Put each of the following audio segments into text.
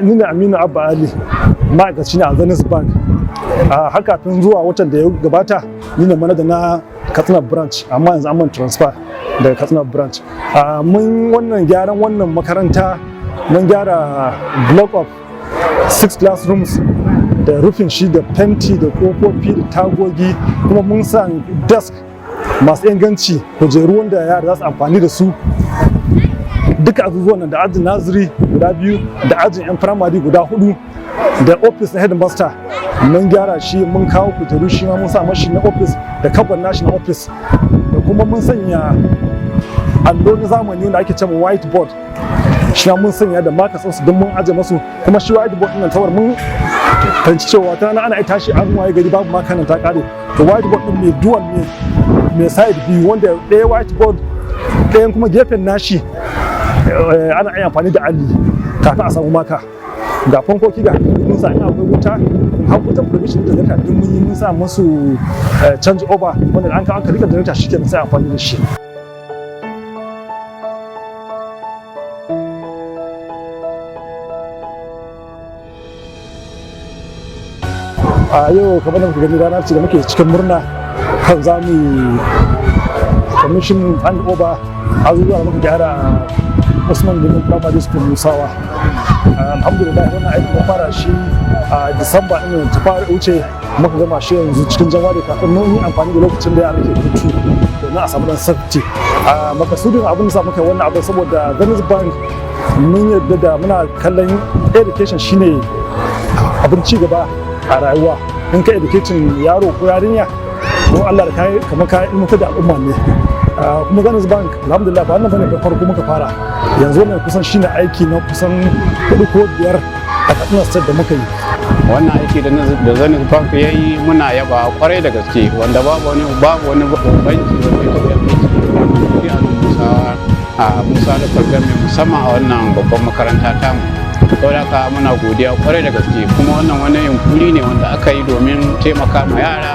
ni ne Aminu Abba Ali, ma'aikaci ne a Zenith Bank. Har kafin zuwa watan da ya gabata ni ne manaja na Katsina branch, amma yanzu an transfer daga Katsina branch. Mun wannan gyaran wannan makaranta mun gyara block of 6 classrooms da rufin shi da fenti da kofofi da tagogi, kuma mun sa desk masu inganci, kujeru wanda yara za su amfani da su. Duka azuzuwan nan da ajin naziri guda 2 da ajin yan firamare guda 4 da office na headmaster mun gyara shi, mun kawo kujeru shi ma mun sa mashi na office da kabon nashi na office, da kuma mun sanya allo na zamani wanda ake cewa whiteboard shi ma mun sanya da markers su don mun aje masu. Kuma shi whiteboard din nan tawar mun fahimci cewa ta ana tashi an waye gari babu makanan ta kare, to whiteboard din mai dual ne mai side biyu, wanda ɗaya whiteboard ɗayan kuma gefen nashi ana iya amfani da alli kafin a samu maka. Ga fankoki ga mun sa ina akwai wuta, har wutar provision da generator din mun yi, mun sa musu change over wanda an ka rika generator shi kenan sai amfani da shi. A yau kamar da muka gani rana ce da muke cikin murna kan za mu commission hand over azuzuwa da muka gyara Usman Limin Primary School Musawa. Alhamdulillah wannan aiki mun fara shi a Disamba ɗin ta fara wuce, muka gama shi yanzu cikin January kafin mun yi amfani da lokacin da yara ke hutu domin a samu dan safety. Makasudin abin da sa muka wannan abin saboda Zenith Bank mun yadda da muna kallon education shine abin ci gaba a rayuwa. In ka education yaro ko yarinya don Allah da kai kamar ka ilmantar da al'umma ne. Kuma Zenith Bank alhamdulillah ba wannan bane da farko muka fara, yanzu ne kusan shine aiki na kusan 4 ko 5 a Katsina State da muka yi. Wannan aiki da Zenith Bank ya yi muna yaba kwarai da gaske, wanda babu wani banki wanda ya taɓa a Musa da Fargame musamman a wannan babban makaranta tamu. Saboda haka muna godiya kwarai da gaske, kuma wannan wani yunkuri ne wanda aka yi domin taimaka ma yara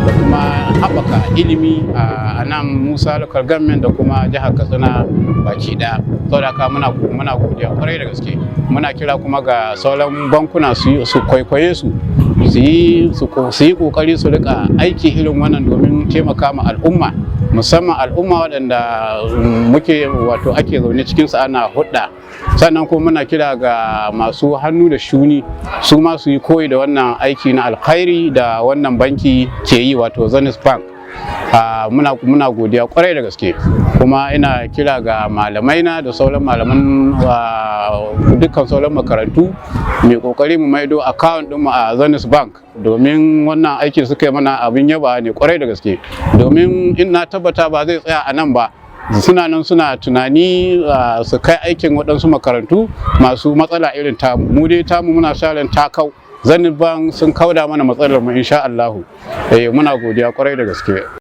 da kuma haɓaka ilimi a nan Musa Local Government da kuma jihar Katsina baki ɗaya. Saboda haka muna godiya kwarai da gaske. Muna kira kuma ga sauran bankuna su kwaikwaye su yi kokari su rika aiki irin wannan domin taimaka ma al'umma, musamman al'umma waɗanda ake zaune cikin su ana hudda. Sannan kuma muna kira ga masu hannu da shuni su ma su yi koyi da wannan aiki na alkhairi da wannan banki ke yi, wato Zenith Bank. Muna godiya kwarai da gaske, kuma ina kira ga malamai na da sauran malaman dukkan sauran makarantu mai kokari mu maido account din mu a Zenith Bank, domin wannan aikin suka yi mana abin yaba ne kwarai da gaske, domin in na tabbata ba zai tsaya a nan ba, suna nan suna tunani su kai aikin waɗansu makarantu masu matsala irin tamu. Mu dai tamu muna sa ran ta kau, Zenith Bank sun kauda mana matsalar mu insha Allah. Muna godiya kwarai da gaske.